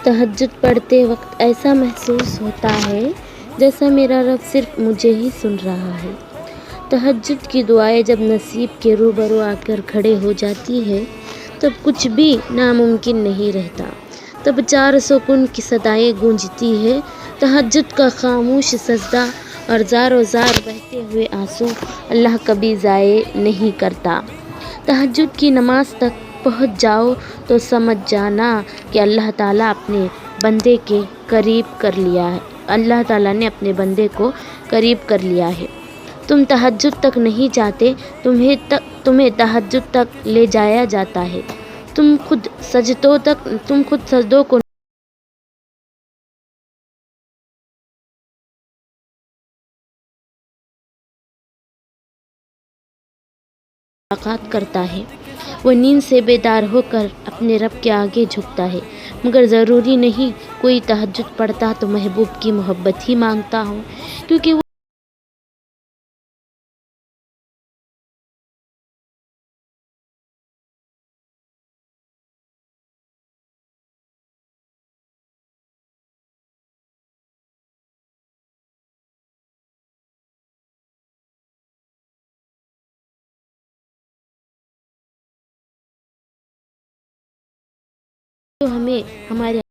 تہجد پڑھتے وقت ایسا محسوس ہوتا ہے جیسا میرا رب صرف مجھے ہی سن رہا ہے۔ تہجد کی دعائیں جب نصیب کے روبرو آ کر کھڑے ہو جاتی ہے تب کچھ بھی ناممکن نہیں رہتا۔ تب چار سکون کی صدائیں گونجتی ہے، تہجد کا خاموش سجدہ اور زار و زار بہتے ہوئے آنسو اللہ کبھی ضائع نہیں کرتا۔ تہجد کی نماز تک پہنچ جاؤ تو سمجھ جانا کہ اللہ تعالیٰ اپنے بندے کے قریب کر لیا ہے، اللہ تعالیٰ نے اپنے بندے کو قریب کر لیا ہے۔ تم تہجد تک نہیں جاتے، تمہیں تہجد تک لے جایا جاتا ہے۔ تم خود سجدوں کو ملاقات کرتا ہے، وہ نیند سے بیدار ہو کر اپنے رب کے آگے جھکتا ہے، مگر ضروری نہیں کوئی تہجد پڑھتا تو محبوب کی محبت ہی مانگتا ہو، کیونکہ وہ ہمیں ہمارے